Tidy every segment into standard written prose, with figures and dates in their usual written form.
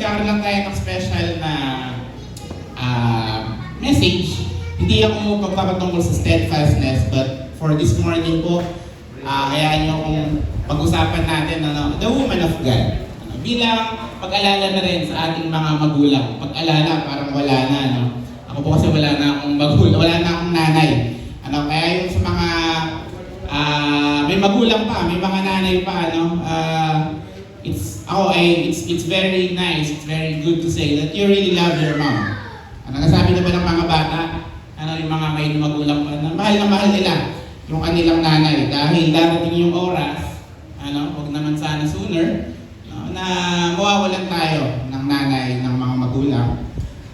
magkakaroon lang tayo ng special na message. Hindi ako magpapatungkol sa steadfastness, but for this morning po, hayaan nyo kung pag-usapan natin the woman of God. Bilang pag-alala na rin sa ating mga magulang. Pag-alala, parang wala na. Ako po kasi wala na akong magulang, wala na akong nanay. Kaya yung sa mga may magulang pa, may mga nanay pa, it's very nice, it's very good to say that you really love your mom. Nasabi na ba ng mga bata, yung mga may magulang pa, na mahal nila yung kanilang nanay dahil darating yung oras, huwag naman sana sooner, na mawawalan tayo ng nanay, ng mga magulang.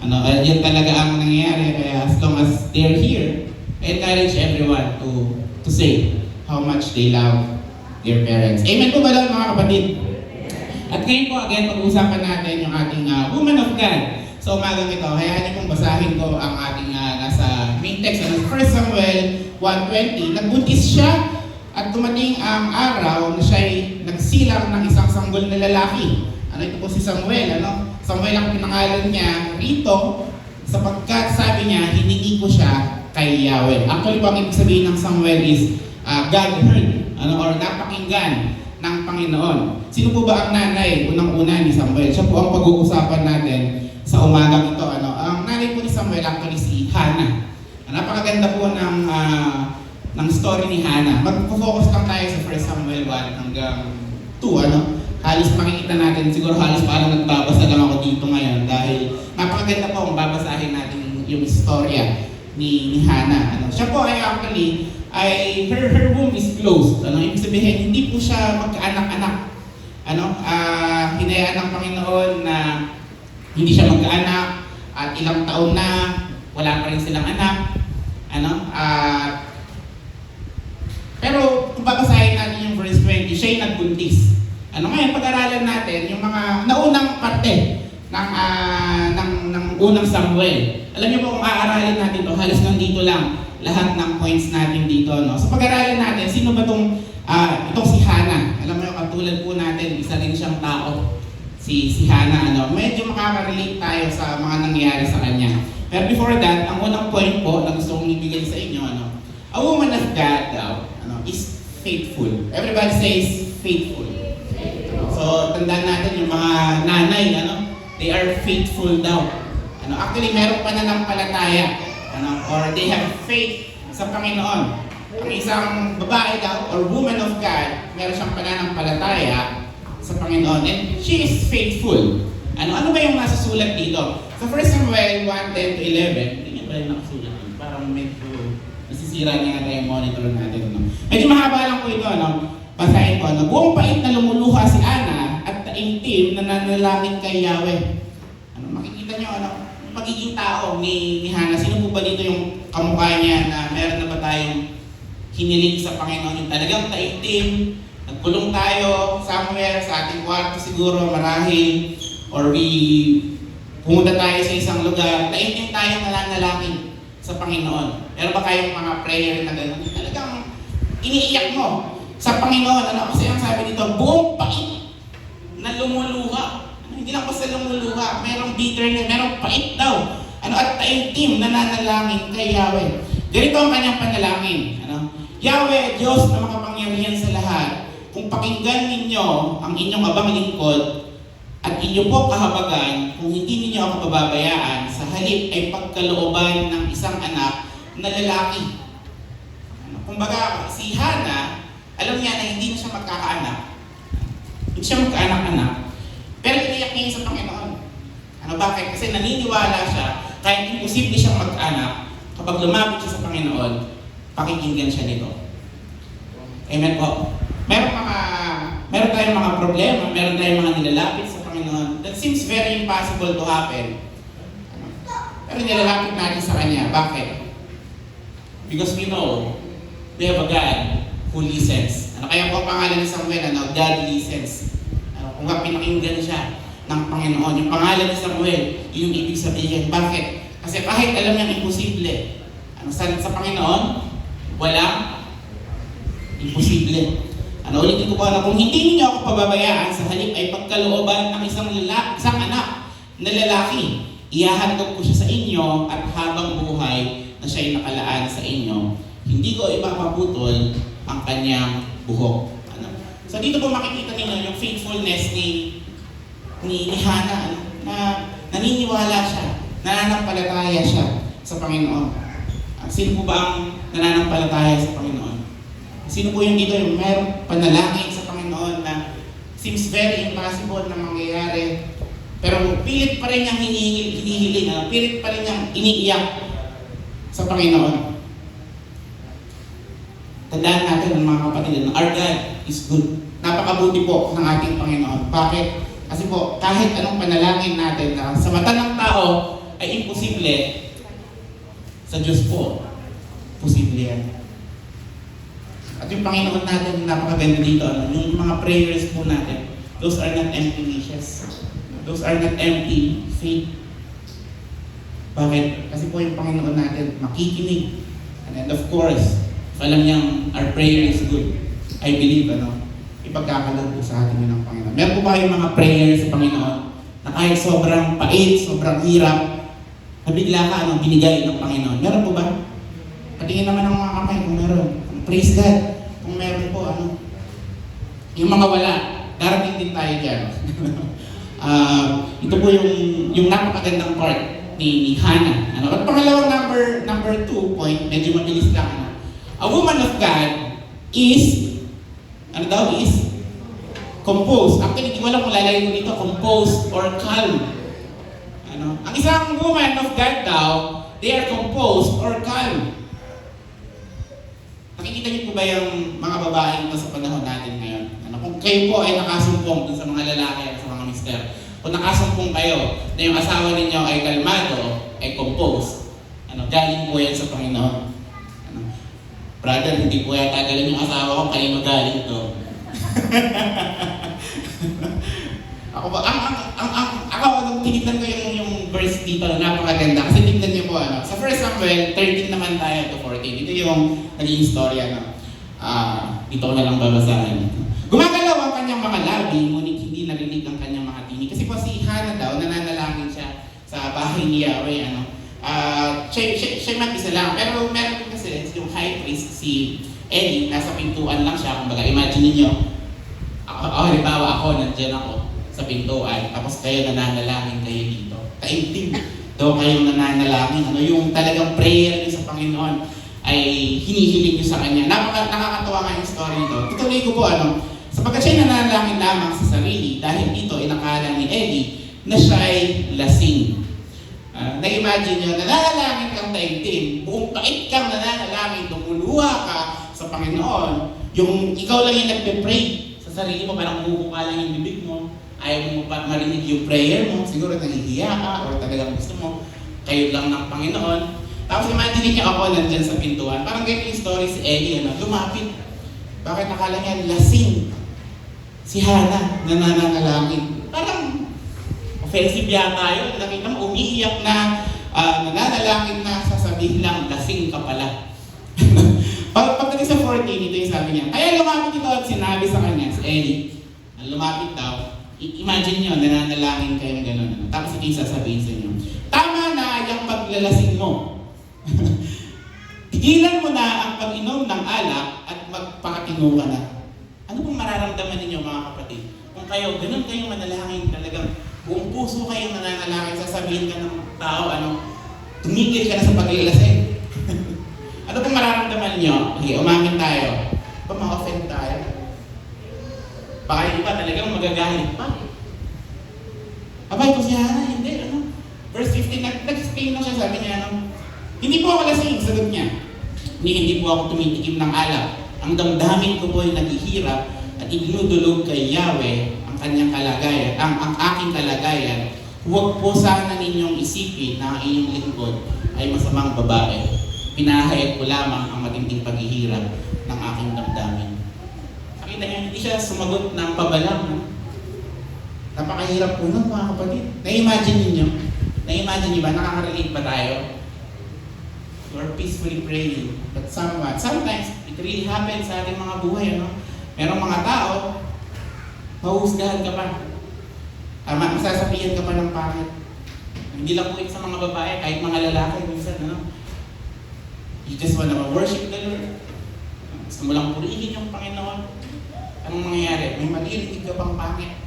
Yan talaga ang nangyayari, kaya as long as they're here, I encourage everyone to say how much they love their parents. Amen po ba lang mga kapatid? At ngayon po again, pag-uusapan natin yung ating woman of God. So umagang ito, hayaan niyo pong basahin ko ang ating nasa main text. 1 Samuel 1:20, nagbuntis siya at dumating ang araw na siya'y nagsilang ng isang sanggol na lalaki. Ito po si Samuel, Samuel ang pinangalan niya rito sapagkat sabi niya, hiningi ko siya kay Yahweh. Actually po ang ibig sabihin ng Samuel is God heard, or napakinggan ng Panginoon. Sino po ba ang nanay, unang-una ni Samuel? Siya po ang pag-uusapan natin sa umagang ito. Ang nanay po ni Samuel actually si Hannah. Napakaganda po ng story ni Hannah. Mag-focus lang tayo sa 1 Samuel 1 hanggang 2. Halos makikita natin, siguro halos parang nagbabasa lang ako dito ngayon dahil napakaganda po kung babasahin natin yung istorya ni Hannah. Siya po ay actually, her womb is closed. Ibig sabihin, hindi po siya magkaanak-anak. Hinayaan ng Panginoon na hindi siya magkaanak at ilang taon na wala pa rin silang anak. Pero kung babasahin natin yung verse 20, siya'y nagbuntis. Ngayon, pag-aralan natin yung mga naunang parte ng unang Samuel. Alam niyo po kung aaralin natin to, halos nandito lang lahat ng points natin dito. So pag-aralan natin, sino ba itong si Hannah? Alam mo yung katulad po natin, isa rin siyang tao. Si Hannah, medyo makaka-relate tayo sa mga nangyayari sa kanya. Pero before that, ang unang point po na gusto kong ibigay sa inyo, a woman of God daw, is faithful. Everybody says faithful. So, tandaan natin yung mga nanay, they are faithful daw. Actually, meron pananampalataya, or they have faith sa Panginoon. Ang isang babae daw, or woman of God, meron siyang pananampalataya sa Panginoon, and she is faithful. Ano ba yung nasa sulat dito? Sa 1 Samuel 1:10-11, hindi niya pala yung nakasulat dito. Parang medyo nasisira niya yung monitor natin. Medyo mahaba lang po ito, basahin ko, buong pait na lumuluha si Ana at taimtim na nanalangin kay Yahweh. Makikita niyo, magiging tao ni Hannah. Sino po ba dito yung kamukha niya na meron na ba tayong hiniling sa Panginoon? Yung talagang taimtim, nagkulong tayo somewhere sa ating kwarto siguro, marahil, or pumunta tayo sa isang lugar, taimtim tayo nananalangin sa Panginoon. Meron ba kayong mga prayer na gano'n? Talagang iniiyak mo sa Panginoon. Kasi ang sabi dito, buong pait na lumuluha. Hindi lang basta lumuluha, merong bitterness, merong pait daw. At taimtim nananalangin kay Yahweh. Ganito ang kanyang panalangin. Yahweh, Diyos na makapangyarihan sa lahat, kung pakinggan ninyo ang inyong abang lingkod at inyo po kahabagan, kung hindi ninyo ako pababayaan, sa halip ay pagkalooban ng isang anak na lalaki. Kumbaga, si Hannah, alam niya na hindi na siya magkakaanak. Hindi siya magkaanak-anak. Pero iniyak niya sa Panginoon. Bakit? Kasi naniniwala siya, kahit imposible siyang mag-anak, kapag lumapit siya sa Panginoon, pakikinggan siya nito. Amen po. Meron tayong mga problema, meron tayong mga nilalapit sa Panginoon. That seems very impossible to happen. Pero nilalapit natin sa Kanya. Bakit? Because we know, we have a God who listens. Kaya po ang pangalan ni Samuel, God listens. Kung pinakinggan siya ng Panginoon, yung pangalan ni Samuel, yung ibig sabihin. Bakit? Kasi kahit alam niyang imposible, sa Panginoon, walang imposible. Ulitin ko po kung hindi niyo ako pababayaan, sa halip ay pagkalooban ng isang anak na lalaki. Ihahandog ko siya sa inyo at habang buhay na siya'y nakalaan sa inyo. Hindi ko ipapaputol ang kanyang buhok. Ano? So dito po makikita ninyo yung faithfulness ni Hana, na naniniwala siya, nananampalataya siya sa Panginoon. Sino po ba ang nananampalataya sa Panginoon? Sino po yung dito yung mayroong panalangin sa Panginoon na seems very impossible na mangyayari, pero pilit pa rin niyang hinihiling, pilit pa rin niyang iniiyak sa Panginoon. Tandaan natin mga kapatid, our God is good. Napakabuti po ng ating Panginoon. Bakit? Kasi po, kahit anong panalangin natin na sa mata ng tao ay imposible, sa Diyos po, posible yan. At yung Panginoon natin, napakaganda dito, yung mga prayers po natin, those are not empty wishes. Those are not empty faith. Bakit? Kasi po yung Panginoon natin makikinig. And of course, if alam niyang our prayer is good, I believe, ipagkakalang po sa atin yun ng Panginoon. Meron po ba yung mga prayers sa Panginoon na kahit sobrang pait, sobrang hirap, nabigla ka, binigay ng Panginoon? Meron po ba? Patingin naman ng mga kamay kung meron. Praise God. Kung meron po, yung mga wala, darating din tayo dyan. Ito po yung napakagandang part ni Hana. At pangalawang number 2 point, medyo mabilis lang. A woman of God is composed. Actually, hindi ko alam kung lalagay ko dito, composed or calm. Ang isang woman of God daw, they are composed or calm. Nakikita niyo po ba yung mga babae ito sa panahon natin ngayon? Kung kayo po ay nakasumpong dun sa mga lalaki at sa mga mister, kung nakasumpong kayo na yung asawa ninyo ay kalmado, ay composed, galing po yan sa Panginoon. Brother, hindi po yata galing yung asawa ko, kayo magaling to. Ako, tinignan ko yung verse dito, napakaganda. Kasi tignan niyo po, sa 1 Samuel 13 naman tayo to 14. Ito yung naging istorya, dito ko na lang babasahin. Gumagalaw ang kanyang mga labi, ngunit hindi narinig ang kanyang mga tinig. Kasi po si Hana daw, nananalangin siya sa bahay ni Yahweh, siya mag-isa lang. Pero meron kasi yung high priest, si Eli, nasa pintuan lang siya. Kumbaga, imagine niyo, halimbawa ako, nandiyan ako sa pintuan, tapos kayo nananalangin kayo dito. Kaintim daw kayong nananalangin. Yung talagang prayer niyo sa Panginoon ay hinihiling niyo sa Kanya. Nakakatawa nga yung story nito. Tutuloy ko po, sapagkat siya'y nananalangin lamang sa sarili, dahil dito inakala ni Eli na siya'y lasing. Na-imagine nyo, nananalangin kang taimtim, buong pait kang nananalangin, lumuluha ka sa Panginoon, yung ikaw lang yung nagpe-pray sa sarili mo, parang umuuka lang yung bibig mo, ayaw mo pa marinig yung prayer mo, siguro nahihiya ka, or talagang gusto mo, kayo lang ng Panginoon. Tapos imagine niyo ako nandyan sa pintuan, parang ganyan yung story si Eli, lumapit. Bakit nakala niya lasing? Si Hana, nananalangin. Parang offensive yata yun. Nakita mo, umiiyak na, nananalangin na, sasabihin lang, lasing ka pala. Pagdating sa 14, ito yung sabi niya. Kaya lumapit ito at sinabi sa kanya, si Eli, lumapit daw, imagine nyo, nananalangin kayo na gano'n. Tapos ito yung sasabihin sa inyo. Tama na yung paglalasing mo. Tigilan mo na ang pag-inom ng alak at magpakatino ka na. Ano pong mararamdaman ninyo mga kapatid? Kung kayo, ganun kayong manalangin talagang buong puso kayong nananalangin, sasabihin ka ng tao, tumigil ka na sa paglalasing. Ano pong mararamdaman niyo? Okay, umamin tayo. Ba ma-offend tayo? Baka yung iba talagang magagalit pa. Abay, kasi hindi, Verse 15, nag-explain na siya, sabi niya, hindi po ako lasing, sagot niya. Hindi po ako tumitikim ng alak. Ang damdamin ko po ay naghihirap at idinudulog kay Yahweh ang kanyang kalagayan, ang aking kalagayan. Huwag po sana ninyong isipin na ang inyong lingkod ay masamang babae. Pinahayag ko lamang ang matinding paghihirap ng aking damdamin. Nakita niyo, hindi siya sumagot ng pabalang. Napakahirap po nun mga kapatid. Na-imagine niyo ba? Nakaka-relate ba tayo? We're peacefully praying. But sometimes, it really happens sa ating mga buhay. Merong mga tao, mahuhusgahan ka pa. Tama, masasabihan ka pa ng pangit. Hindi lang po ito sa mga babae, kahit mga lalaki minsan, ano? You just wanna worship the Lord. Gusto mo lang purihin yung Panginoon. Anong mangyayari? May maririnig ka pang pangit.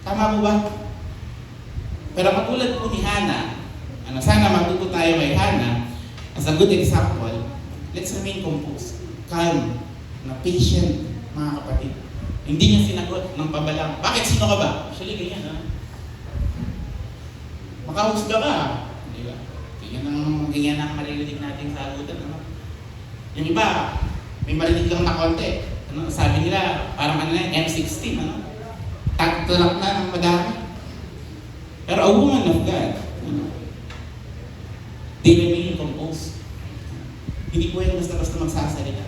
Tama po ba? Pero katulad po ni Hannah, sana matuto tayo kay Hannah, as a good example, let's remain composed, calm, na patient, mga kapatid. Hindi niya sinagot ng pabalang. Bakit? Sino ka ba? Actually, ganyan, ha? Makahusga ka, di ba? Ganyan ang maririnig natin sa agutan, ano? Yung iba, may marinig lang na konti. Ano, sabi nila, parang M16, ano? Tatulak na ng madami. Pero a woman of God, ano? They remain composed. Hindi po yan basta-basta magsasalita.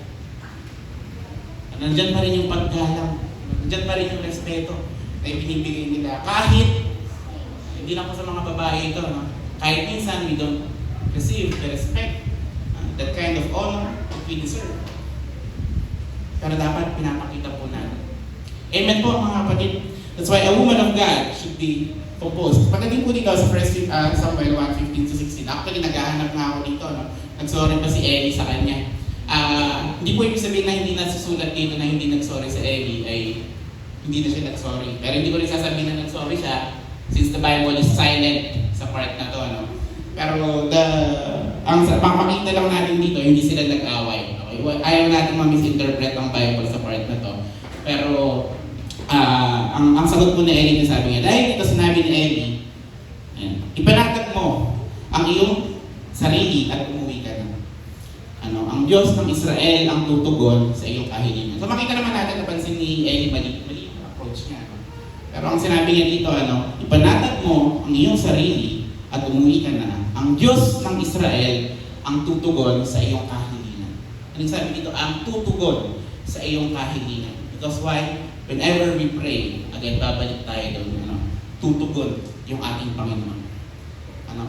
Nandyan pa rin yung paggalang. Nandyan pa rin yung respeto na ibinibigay nila. Kahit, hindi lang po sa mga babae ito, no? Kahit minsan we don't receive the respect, that kind of honor that we deserve. Pero dapat pinapakita po natin. Amen po mga kapatid. That's why a woman of God should be composed. Pagdating po dito sa 1 Samuel 1:15-16, actually naghahanap nga ako dito. No? Nagsorry pa si Eli sa kanya. Hindi po ibig sabihin na hindi nasusulat dito na hindi nagsorry sa Eli ay hindi na siya nagsorry. Pero hindi ko rin sasabihin na nagsorry siya since the Bible is silent sa part na to. Ano? Pero ang pakita lang natin dito, hindi sila nag-away. Okay? Ayaw natin ma-misinterpret ang Bible sa part na to. Pero ang sagot po ni Eli, sabi niya, dahil ito sinabi ni Eli, ipanatag mo ang iyong sarili at umuwi ka na. Ang Diyos ng Israel ang tutugon sa iyong kahilingan. So makita naman natin, napansin ni Eli, mali yung approach niya. Pero ang sinabi niya dito, ipanatag mo ang iyong sarili at umuwi ka na. Ang Diyos ng Israel ang tutugon sa iyong kahilingan. Anong sabi dito? Ang tutugon sa iyong kahilingan. Because why? Whenever we pray, again, babalik tayo doon, tutugon yung ating Panginoon.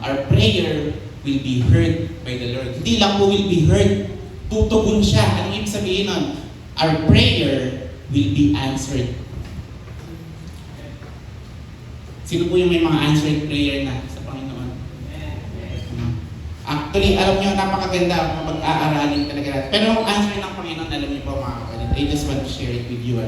Our prayer will be heard by the Lord. Hindi lang po will be heard, tutugon siya. Anong ibig sabihin nun? Our prayer will be answered. Sino po yung may mga answered prayer na sa Panginoon? Actually, alam niyo, napakaganda kung pag-aaralin talaga natin. Pero ang answer ng Panginoon, alam niyo po mga kapatid, I just want to share it with you.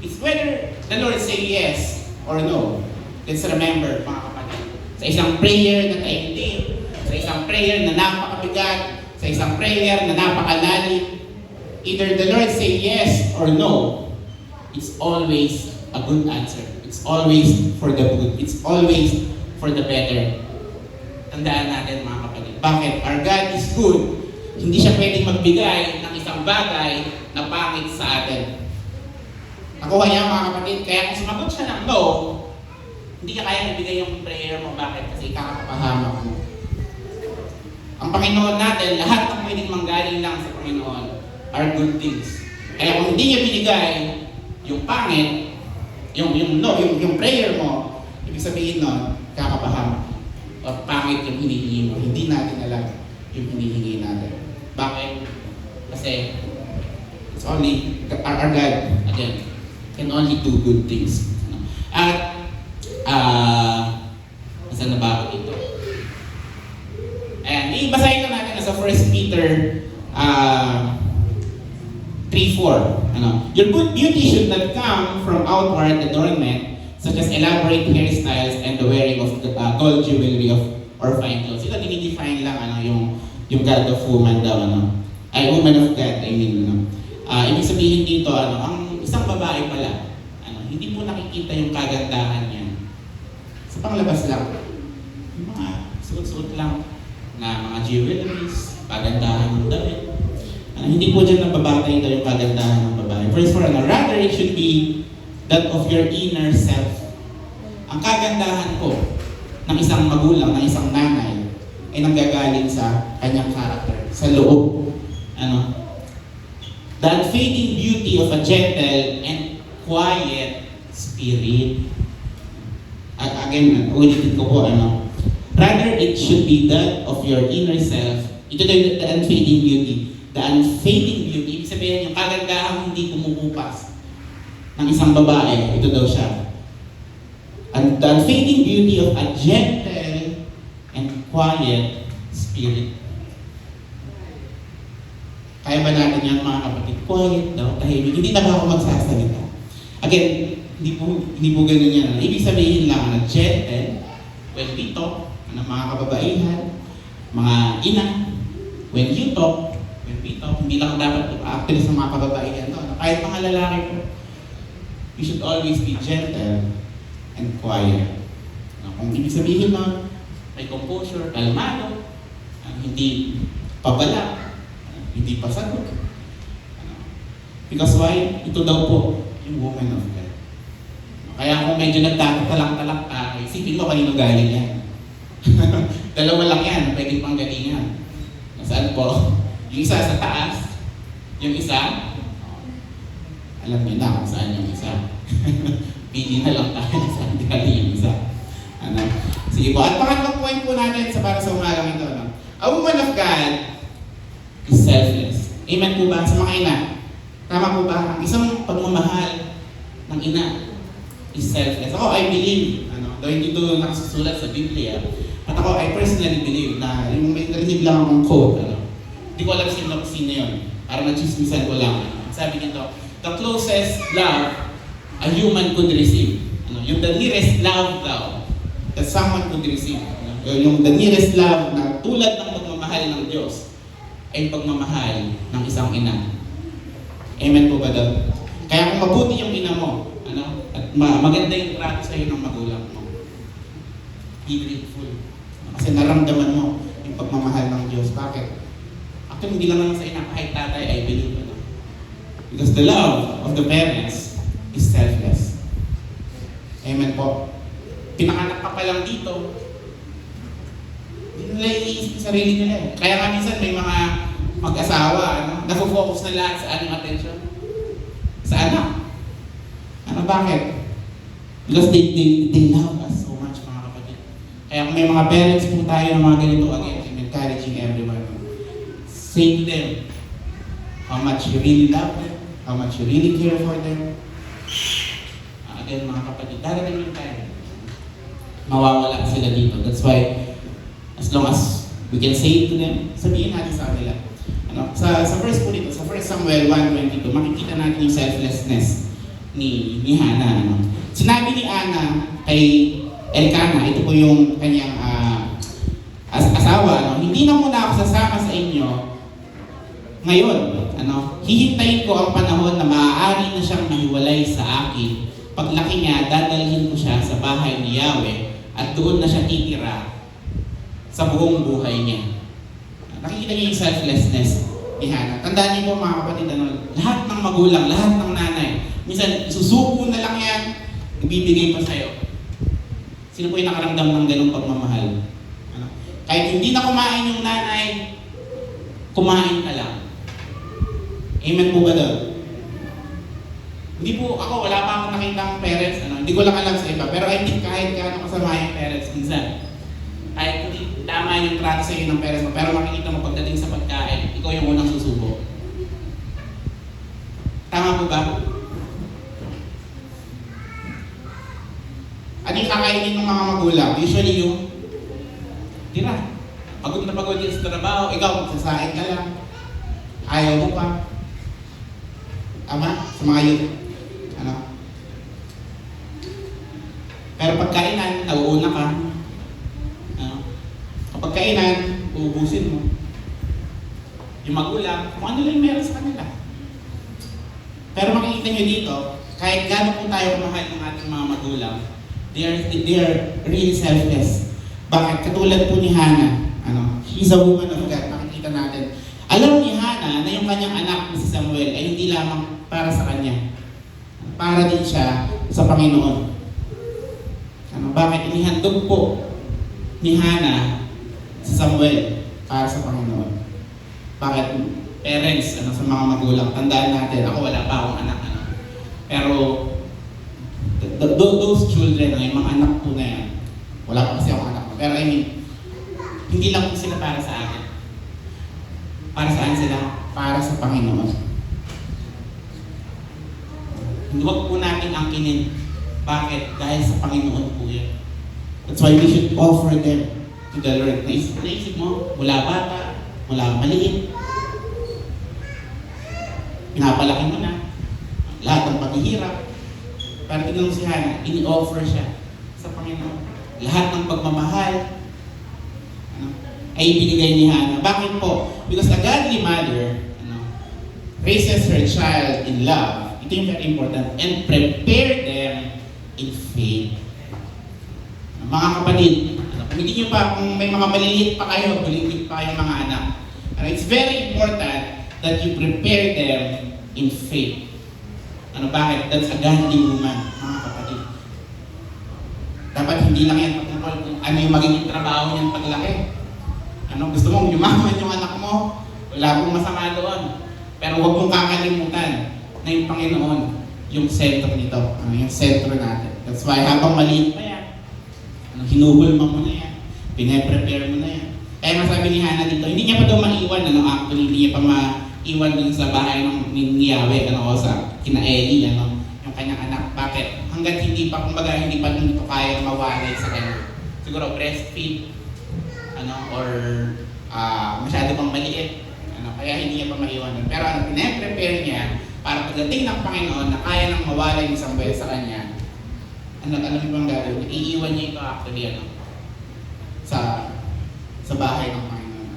It's whether the Lord say yes or no. Let's remember, mga kapatid, sa isang prayer na taimtim, sa isang prayer na napakabigat, sa isang prayer na napakalalim, either the Lord say yes or no, it's always a good answer. It's always for the good. It's always for the better. Tandaan natin mga kapatid. Bakit? Our God is good. Hindi siya pwedeng magbigay ng isang bagay na pangit sa atin. Nakuha niya mga kapatid. Kaya kung sumagot siya ng no, hindi ka kaya nabigay yung prayer mo. Bakit? Kasi ikakapahamak mo. Ang Panginoon natin, lahat ng pwedeng manggaling lang sa Panginoon are good things. Kaya kung hindi niya binigay yung pangit, yung prayer mo, ibig sabihin nun, kakapahamak. O pangit yung hinihingi mo. Hindi natin alam yung hinihingi natin. Bakit? Kasi it's only our God, again, can only do good things. At saan na ba ako dito? Ayan, ibasahin na natin sa 1 Peter 3:4. Your good beauty should not come from outward adornment, such as elaborate hairstyles and the wearing of gold jewelry or fine clothes. Ito dinidefine lang yung God of woman daw, ay woman of God, I mean. Ibig sabihin dito, ang isang babae pala, hindi po nakikita yung kagandahan niya sa panglabas lang. Yung mga suot-suot lang na mga jewelries, kagandahan ng damit. Hindi po dyan nababatay daw yung kagandahan ng babae. Verse 4, rather it should be that of your inner self. Ang kagandahan po ng isang magulang, ng isang nanay, ay nanggagaling sa kanyang character, sa loob. The unfading beauty of a gentle and quiet spirit. Again, ulitin ko po, rather it should be that of your inner self. Ito the unfading beauty. The unfading beauty, ibig sabihin yung kagandahan hindi kumukupas ng isang babae, ito daw siya. And the unfading beauty of a gentle and quiet spirit. Kaya ba natin yan mga kapatid? Quiet daw, tahimik. Hindi na ba ako magsasalita? Again, hindi po ganun yan. Ibig sabihin lang na gentle, when we talk, mga kababaihan, mga ina, when you talk, hindi lang dapat actually sa mga kababaihan. No? Kahit mga lalaki po, we should always be gentle and quiet. No? Kung ibig sabihin nun, may composure, kalmado, hindi pabala, hindi pasagot. Because why? Ito daw po yung woman of God. Kaya kung medyo nagtatalak-talak ka, isipin mo kanino galing yan. Dalawa lang yan, pwede pang galingan. Nasaan po? Yung isa sa taas, yung isa, alam niyo na kung saan yung isa. Pili na lang tayo saan galing yung isa. Ano? Sige po, at pangatlong point po natin para sa umagang ito. No? A woman of God is selfless. Amen po ba sa mga ina? Tama po ba? Ang isang pagmamahal ng ina is selfless. Ako, I believe, though hindi ito nakasusulat sa Biblia, at ako, I personally believe na yung may narinig lang akong quote, hindi ko alam sino yun. Para machismisan ko lang. Sabi nito, the closest love a human could receive. Yung the nearest love daw that someone could receive. Yung the nearest love na tulad ng pagmamahal ng Diyos ay pagmamahal ng isang ina. Amen po ba daw? Kaya kung mabuti yung ina mo, at maganda yung trato sa iyo ng magulang mo, be grateful. Kasi naramdaman mo yung pagmamahal ng Diyos. Bakit? Actually, hindi lang naman sa ina, kahit tatay, I believe. Because the love of the parents is selfless. Amen po. Pinakanak ka pa lang dito, hindi nila iisip yung sarili nila eh. Kaya nga minsan may mga mag-asawa, nafo-focus na lahat sa anong attention? Sa anak. Bakit? Because they love us so much, mga kapatid. Kaya kung may mga parents po tayo ng mga ganito, again, I'm encouraging everyone. Say to them how much you really love them, how much you really care for them. Again, mga kapatid, darating yung time, mawawala sila dito. That's why, as long as we can say to them, sabihin natin sa kanila. Sa verse po dito, sa 1 Samuel 1:22, makikita natin yung selflessness ni Hana. Sinabi ni Ana kay Elkanah, ito po yung kanyang asawa, hindi na muna ako sasama sa inyo ngayon. Hihintayin ko ang panahon na maaari na siyang mahiwalay sa akin. Paglaki niya, dadalhin ko siya sa bahay ni Yahweh at doon na siya titira sa buong buhay niya. Nakikita niyo yung selflessness ni Hana. Tandaan niyo po mga kapatid, lahat ng magulang, lahat ng nanay, minsan susuko na lang yan, ibibigay pa sa'yo. Sino po yung nakaramdam ng ganung pagmamahal? Kahit hindi na kumain yung nanay, kumain ka lang. Amen po ba doon? Hindi po ako, wala pa akong nakitang parents, hindi ko lang alam sa iba, pero I think kahit gaano kasama yung parents, minsan, kahit hindi tama yung trato sa iyo ng parents mo, pero makikita mo pagdating sa pagkain, ikaw yung unang susubo. Tama po ba? Ano yung kakainin ng mga magulang? Usually yung tira. Pagod na pagod yun sa trabaho, ikaw magsasain ka lang. Ayaw mo pa. Tama? Sa mga youth. Pero pagkainan, nauuna ka. Kapag kainan, uubusin mo. Yung magulang, kung ano lang meron sa kanila. Pero makikita nyo dito, kahit gano'n po tayo kumahal ng ating mga magulang, they are really selfless. Bakit? Katulad po ni Hana, she's a woman of God, makikita natin. Alam ni Hana na yung kanyang anak na si Samuel ay hindi lamang para sa kanya. Para din siya sa Panginoon. Bakit? Inihandog po ni Hana si Samuel para sa Panginoon. Bakit? Parents, sa mga magulang, tandaan natin, ako wala pa akong anak. Pero those children, yung mga anak po na yan, wala pa kasi akong anak. Pero I mean, hindi lang po sila para sa akin. Para saan sila? Para sa Panginoon. Huwag po natin angkinin Bakit? Dahil sa Panginoon po yan. That's why we should offer them to the Lord. Naisip mo, mula bata, mula maliit, pinapalaki mo na lahat ng paghihirap. Pero tignan mo si Hannah, ini-offer siya sa Panginoon. Lahat ng pagmamahal ay ibinigay ni Hannah. Bakit po? Because a godly mother raises her child in love. Ito yung very important. And prepare them in faith. Mga kapatid, kung hindi nyo pa, kung may mga maliliit pa kayo, maliliit pa kayong mga anak, it's very important that you prepare them in faith. Bakit? That's a godly woman, mga kapatid. Dapat hindi lang yan patungkol kung ano yung magiging trabaho niyan paglaki. Gusto mong yumaman yung anak mo, wala akong masama doon. Pero huwag mong kakalimutan na yung Panginoon, yung sentro nito, yung sentro natin. That's why habang maliit pa yan, hinuhulma mo na yan, pine-prepare mo na yan. Kaya masabi ni Hannah dito, hindi niya pa daw maiwan, actually, hindi niya pa maiwan dun sa bahay ng Yahweh, sa kina Eli, yung kanyang anak. Bakit? Hanggat hindi pa, kumbaga, hindi pa dito kaya mawalay sa kanya. Siguro breastfeed, or masyado pang maliit, kaya hindi niya pa maiwanan. Pero pine-prepare niya para pagdating ng Panginoon na kaya nang mawalay ng isang buhay sa kanya, alam mo bang gagawin? Iiwan niya ito actually, sa bahay ng Panginoon.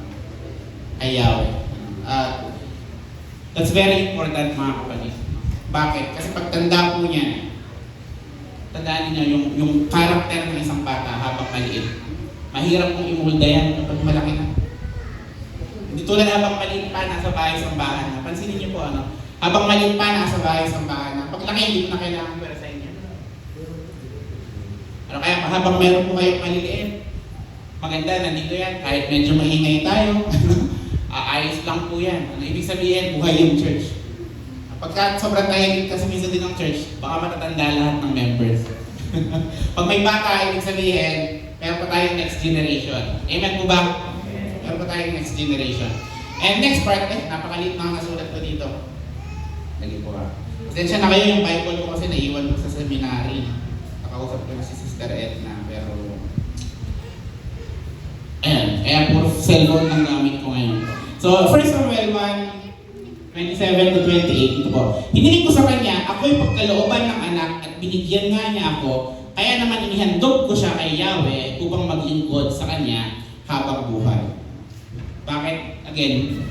Ay Yahweh. That's very important, mga kapatid. Bakit? Kasi pagtanda po niya, tandaan niya yung karakter ng isang bata habang maliit. Mahirap kong imulda yan kapag malaki na. Hindi tulad habang maliit pa, nasa bahay-sambahan na. Pansinin niyo po, habang maliit pa, nasa bahay-sambahan na. Pag laki, hindi mo na kailangan para sa inyo. Kaya habang meron po kayong maliliit, maganda, nandito yan. Kahit medyo maingay tayo, ayos lang po yan. Ibig sabihin, buhay yung church. Pagka sobrang tahimik kasi minsan din ng church, baka matatanda lahat ng members. Pag may bata, ibig sabihin, meron pa tayong next generation. Amen po ba? Meron pa tayong next generation. And next part, napakaliit na nasulat ko dito. Dali po ha. Pasensya na kayo, yung Bible ko kasi naiwan ko sa seminary. Nakausap ko na si Sister Edna, pero ayan, kaya puro cellphone ang gamit ko ngayon. So, 1 Samuel 1:27 to 28, ito po. Hiniling ko sa kanya, ako'y pagkalooban ng anak at binigyan nga niya ako, kaya naman inihandog ko siya kay Yahweh upang maglingkod sa kanya habang buhay. Bakit? Again,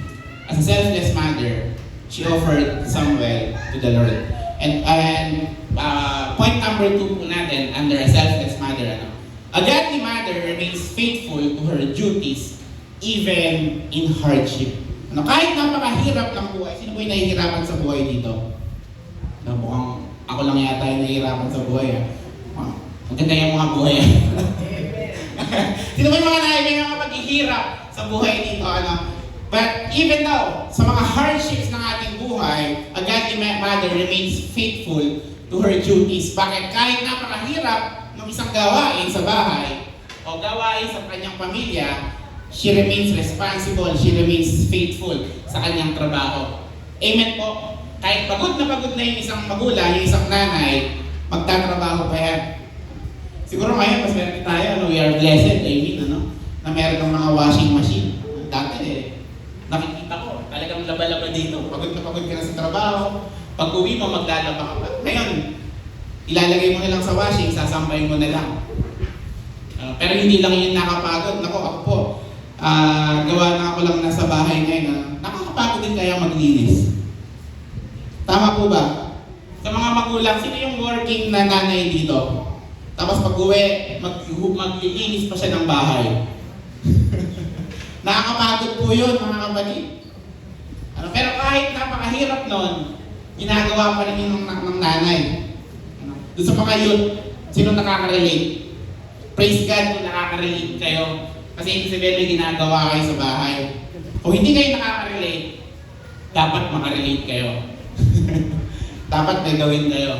as a selfless mother, she offered Samuel to the Lord. And point number 2 po natin, under a selfless mother, a godly mother remains faithful to her duties even in hardship. Kahit napakahirap ng buhay, sino ba yung nahihirapan sa buhay dito? Mukhang ako lang yata yung nahihirapan sa buhay. Ang ganda yung mga buhay. Sino ba yung mga paghihirap sa buhay dito? But even though, sa mga hardships ng ating buhay, a godly mother remains faithful to her duties. Bakit? Kahit napakahirap ng isang gawain sa bahay o gawain sa kanyang pamilya, she remains responsible, she remains faithful sa kanyang trabaho. Amen po. Kahit pagod na yung isang magulang, yung isang nanay, magtatrabaho pa yan. Siguro ngayon, mas meron tayo, we are blessed, na meron ng mga washing machine. Dati nakikita ko, talagang laba-laba dito. Pagod na ka sa trabaho. Pag uwi mo, maglalaba ka pa. Ngayon, ilalagay mo na lang sa washing, sasampay mo na lang. Pero hindi lang yun nakapagod. Ako po, gawa na ako lang nasa bahay ngayon. Nakakapagod din kaya maglinis. Tama po ba? Sa mga magulang, sino yung working na nanay dito? Tapos pag uwi, maglilinis pa siya ng bahay. Nakakapagod po yun, mga kapatid. Pero kahit napakahirap nun, ginagawa pa rin yun ng nanay. Doon sa mga youth, sino nakaka-relate? Praise God kung nakaka-relate kayo. Kasi ibig sabihin may ginagawa kayo sa bahay. Kung hindi kayo nakaka-relate, dapat makarelate kayo. Dapat may gawin kayo.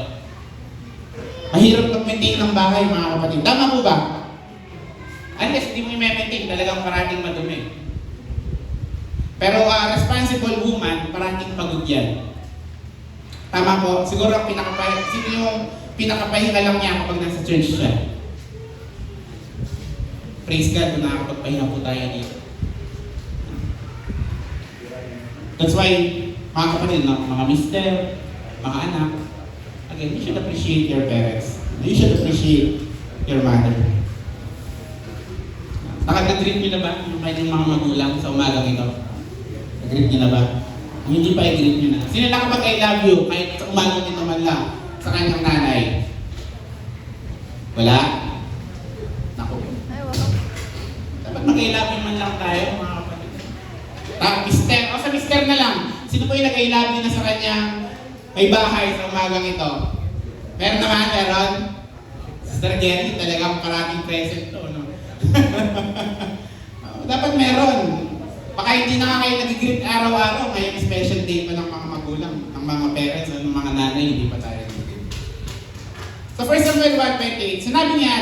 Mahirap mag-maintain ng bahay, mga kapatid. Tama po ba? Unless hindi mo i-maintain, talagang parating madumi. Pero responsible woman, parating pagod yan. Tama po. Siguro ang pinakapahirap. Sino yung pinakapahinga lang niya kapag nasa church siya. Praise God kung nakakapagpahinga po tayo dito. That's why, mga kapatid, mga mister, mga anak, again, you should appreciate your parents. You should appreciate your mother. Nag-greet nyo na ba yung kanyang mga magulang sa umagang ito? Nag-greet nyo na ba? Kung hindi pa, i-greet nyo na. Sino nakapag-I love you kahit sa umagang ito man lang sa kanyang nanay? Wala? Naku. Dapat mag-I love you man lang tayo, mga kapatid. Mister, o sa mister na lang. Sino po yung nag-I love you na sa kanyang may bahay sa umagang ito? Meron naman, meron? Sister Gary, talagang parating present to, no? Dapat meron. Baka hindi na kayo nag-greet araw-araw. Ngayong special day pa ng mga magulang, ng mga parents, o ng mga nanay, hindi pa tayo nag-greet. So 1 Samuel 1:28, sinabi niya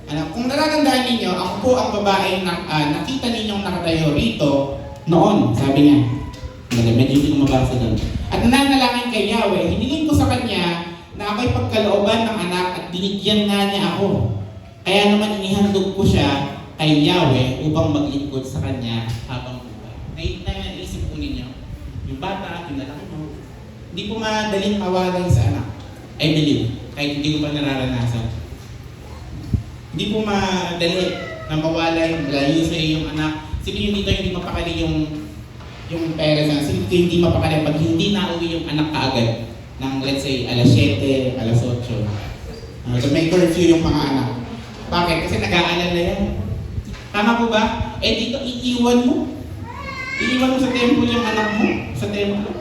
na, kung natatandaan ninyo, ako po ang babae na nakita ninyong nakatayo rito noon, sabi niya. Medyo hindi ko mabasa doon. At nananalangin kay Yahweh, hiniling ko sa kanya na ako'y pagkalooban ng anak at binigyan nga niya ako. Kaya naman inihandog ko siya kay Yahweh upang maglingkod sa kanya habang buhay. Naisip po ninyo, yung bata, yung lalaki mo, hindi po madaling mawalay sa anak. I believe, kahit hindi ko pa nararanasan. Hindi po madali na mawalay, malayo sa iyong anak. Sino yung dito hindi mapakali yung parents na, sino hindi mapakali pag hindi nauwi yung anak kaagad ng let's say alas 7, alas 8. So may curfew yung mga anak. Bakit? Kasi nag-aalala yan. Tama po ba? Dito iiwan mo. Iiwan mo sa temple yung anak mo. Sa temple.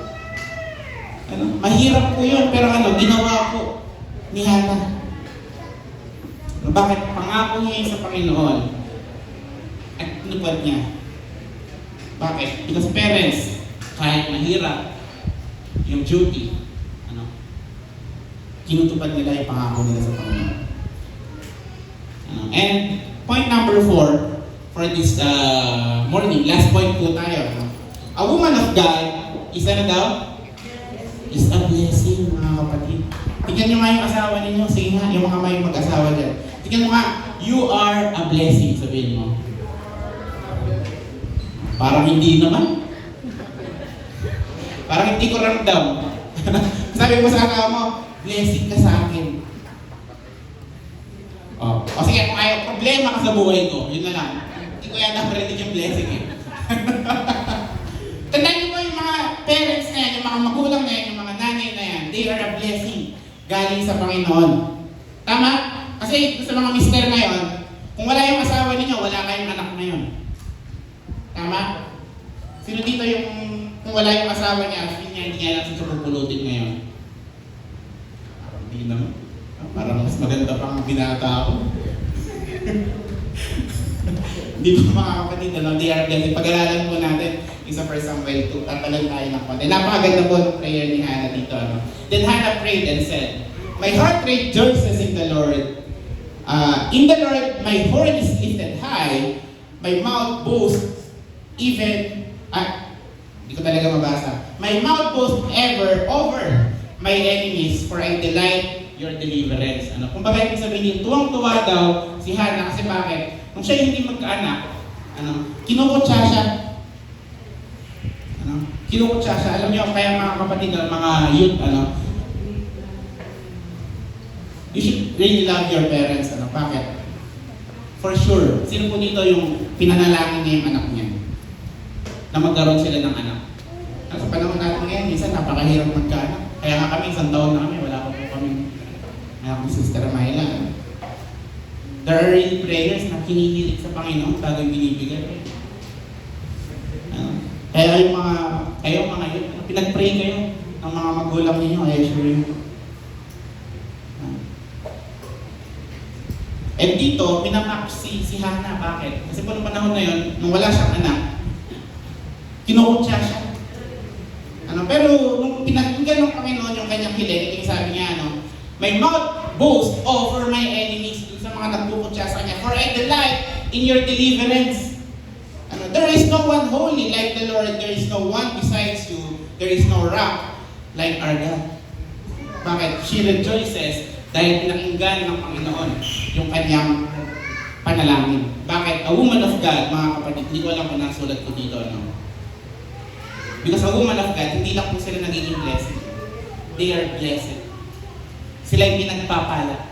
Mahirap po yun, pero ginawa po ni Hannah. Bakit? Pangako niya sa Panginoon. At tinupad niya. Bakit? Because parents, kahit mahirap yung duty, tinutupad nila yung pangako nila sa Panginoon. And point number 4 for this morning, last point po tayo. A woman of God is ano daw? Is a blessing, mga kapatid. Tingnan nyo nga yung asawa ninyo. Sige nga, yung mga may mag-asawa dyan. Tingnan mo nga, you are a blessing, sabihin mo. Parang hindi naman. Parang hindi ko ramdam. Sabi mo sa asawa mo, blessing ka sa akin. O sige, kung ayaw problema ka sa buhay ko, yun na lang. Hindi ko yata marinig yung blessing eh. Tandaan niyo po yung mga parents na yan, yung mga magulang na yan, yung mga nanay na yan, they are a blessing galing sa Panginoon. Tama? Kasi sa mga mister ngayon, kung wala yung asawa ninyo, wala kayong anak na yun. Tama? Sino dito yung, kung wala yung asawa niya, hindi niya alam sa pupulutin ngayon? Parang hindi naman. Parang mas maganda pang binata ako. Hindi po mga kapatid, they are blessed. Pag-aralan po natin, isa 1 Samuel 2, tatalan tayo ng konti. Napakaganda po ng prayer ni Hannah dito. Then Hannah prayed and said, my heart rejoices in the Lord. In the Lord, my horn is lifted high, my mouth boasts even, hindi ko talaga mabasa. My mouth boasts ever over my enemies, for I delight your deliverance. Kung bakit ibig sabihin, tuwang-tuwa daw si Hannah kasi bakit? Kung siya hindi magkaanak, kinukutsa siya. Kinukutsa siya. Alam niyo, kaya mga kapatid, mga youth, you should really love your parents. Bakit? For sure. Sino po dito yung pinanalangin niya yung anak niya? Na magkaroon sila ng anak. Sa panahon natin ngayon, minsan napakahirap magkaanak. Kaya nga kami, isang taon na kami, wala pa po kami Sister Myla. There are real prayers na kinihilig sa Panginoon bago binibigay. Kaya yung mga yun, pinag-pray kayo ng mga magulang ninyo, I assure you. And dito, pinamak si Hannah. Bakit? Kasi po nung panahon na yun, nung wala siyang anak, kinukutsa siya. Pero nung pinakinggan ng Panginoon yung kanyang hiling, yung sabi niya, my mouth boasts over my enemies, dun sa mga nagkukutsa sa kanya, for I delight in your deliverance. There is no one holy like the Lord, there is no one besides you, there is no rock like our God. Bakit? She rejoices Dahil pinakinggan ng Panginoon yung kanyang panalangin. Bakit? A woman of God, mga kapatid, hindi ko alam kung nasulat ko dito, ano? Because a woman of God, hindi lang po sila nagiging blessing. They are blessed. Sila yung pinagpapala.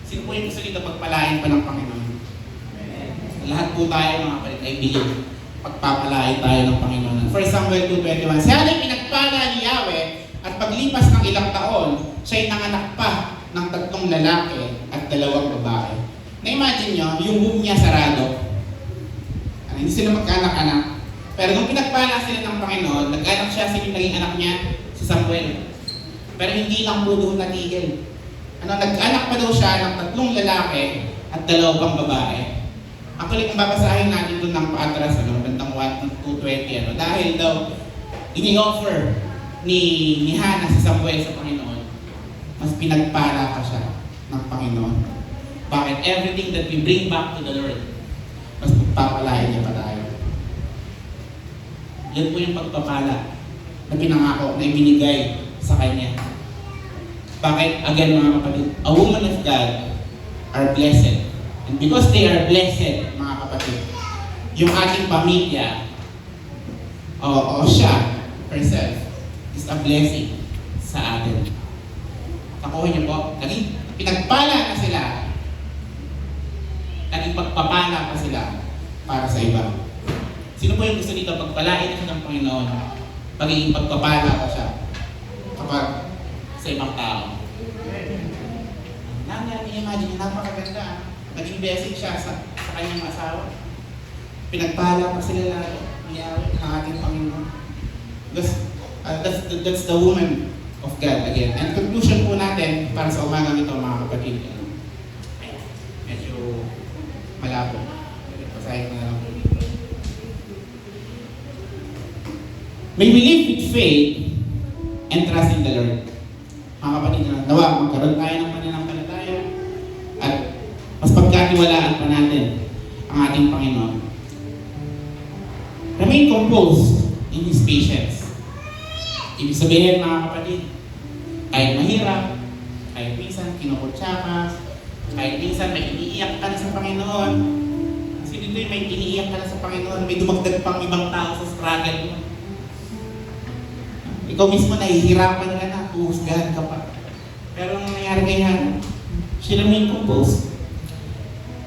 Sino po yung gusto dito pagpalain pa ng Panginoon? Lahat po tayo, mga kapatid, ay believe. Pagpapalain tayo ng Panginoon. 1 Samuel 2:21, siya ay pinagpala ni Yahweh at paglipas ng ilang taon, siya'y nanganak pa ng 3 lalaki at 2 babae. Na-imagine nyo, yung womb niya sarado. Hindi sila magkaanak-anak. Pero nung pinagpala sila ng Panginoon, nag-anak siya, sino naging anak niya? Si Samuel. Pero hindi lang po doon natigil. Nag-anak pa daw siya ng 3 lalaki at 2 babae. Actually, kung babasahin natin doon ng paatras, bandang 2:20, dahil daw, ini-offer ni Hannah si Samuel sa Panginoon, mas pinagpala ka siya ng Panginoon. Bakit? Everything that we bring back to the Lord, mas pagpapalain niya pa tayo. Yan po yung pagpapala na pinangako, na ibinigay sa Kanya. Bakit? Again, mga kapatid, a woman of God are blessed. And because they are blessed, mga kapatid, yung ating pamilya, o siya, herself, is a blessing sa atin. Nakuha niyo po, naging pinagpala na sila, naging pagpapala pa sila para sa iba. Sino po yung gusto dito pagpalain siya ng Panginoon, pagiging pagpapala pa siya kapag sa ibang tao? Imagine, napakaganda. Naging blessing siya sa kanyang asawa. Pinagpala pa sila lalo ng Yahweh, ng ating Panginoon. That's the woman of God again. And conclusion po natin para sa umagang ito, mga kapatid. Medyo malabo. Pasahin ko na lang. May we live with faith and trust in the Lord. Mga kapatid, nawa, magkaroon tayo ng pananampalataya at mas pagkatiwalaan pa natin ang ating Panginoon. Remain composed in His patience. Ibig sabihin, mga kapatid, kahit mahirap, kahit minsan kinukutsa ka, kahit minsan may iniiyak ka na sa Panginoon, kasi dito may iniiyak ka na sa Panginoon, may dumagdag pang ibang tao sa struggle mo. Ikaw mismo nahihirapan ka na, huhusgahan ka pa. Pero ang nangyari kay Hannah, she remained composed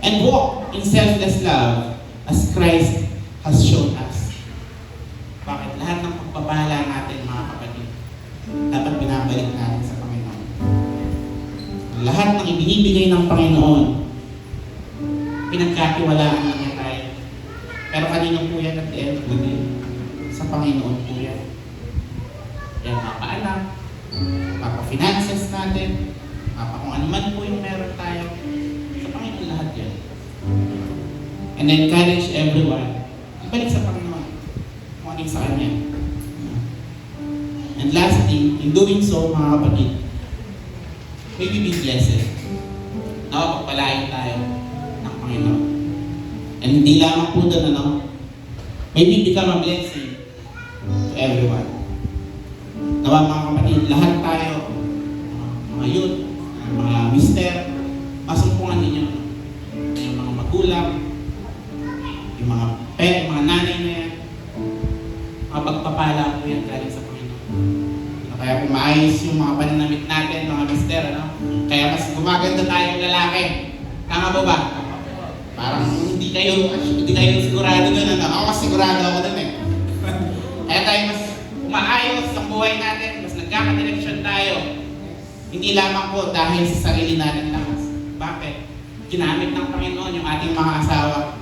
and walk in selfless love as Christ has shown us. Bakit? Lahat ng pagpapala natin, mga kapatid, dapat binabalik natin sa Panginoon. Lahat ng ibinibigay ng Panginoon, pinagkatiwalaan na niya tayo. Pero kanino po yan at the end of the day? Sa Panginoon po yan. Yan, mapa-anak, mapa-finances natin, mapa kung ano man po yung meron tayo. Sa Panginoon lahat yan. And encourage everyone, ibalik sa Panginoon, kung ano sa Kanya. And lastly, in doing so, mga kapatid, may we be blessed. Nakapagpalain tayo ng Panginoon. And hindi lamang po doon, may we become a blessing to everyone. Nawa, mga kapatid, lahat tayo, mga youth, mga mister, masumpungan ninyo. Yung mga magulang, yung mga mga nanay na yan, mga pagpapala po yan galing sa Panginoon. Kaya kung maayos yung mga pananamit natin, mga mister, kaya mas gumaganda tayong lalaki. Tama po ba? Parang hindi kayo sigurado doon. Ako mas sigurado ako doon eh. Kaya tayo mas maayos ang buhay natin, mas nagkakadireksyon tayo. Hindi lamang po dahil sa sarili natin lang. Bakit? Ginamit ng Panginoon yung ating mga asawa.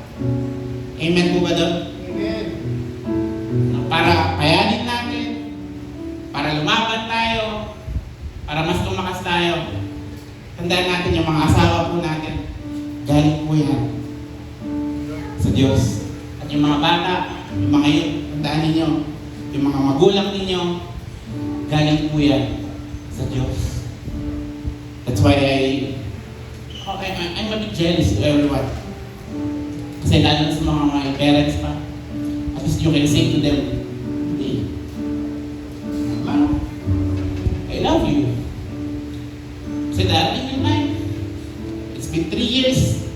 Amen po ba doon? Amen. Para kayanin natin, para lumaban tayo, para mas tumakas tayo. Tandaan natin yung mga asawa po natin. Galing po yan sa Diyos. At yung mga bata, yung mga yun, tandaan ninyo, yung mga magulang ninyo, galing po yan sa Diyos. That's why I'm a bit jealous to everyone. Kasi lalo sa mga my parents pa, at least you can say to them, hey, Mama, I love you. Kasi darating yung in 3 years,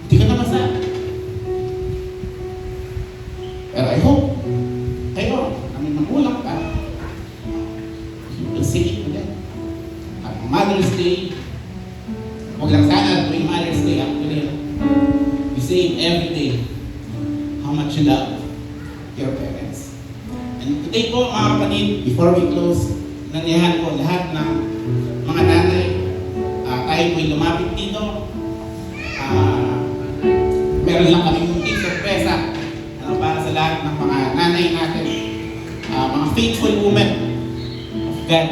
hindi ka na masa. Pero I hope, kayo, aming magulang pa, you will say it ulit. At Mother's Day, huwag lang sana tuwing Mother's Day, actually, you say it every day, how much you love your parents. And today po, mga kapatid, before we close, nanyahan ko lahat ng mga nanay, tayo po'y lumapit dito. Meron lang kami munting sorpresa para sa lahat ng mga nanay natin, mga faithful women of God.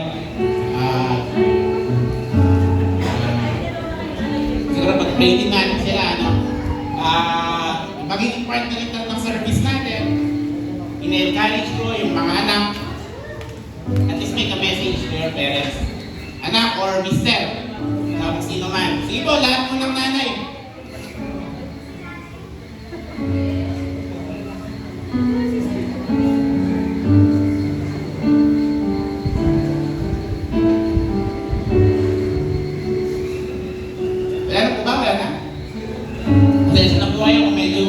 Siguro pag-pray din natin sila, magiging part na rin ng service natin. In-encourage ko yung mga anak, at least make a message to your parents. Anak or mister, kung sino man. Sige po, lahat po ng nanay. Wala na po ba? Wala na. Pasensya na po kayo kung medyo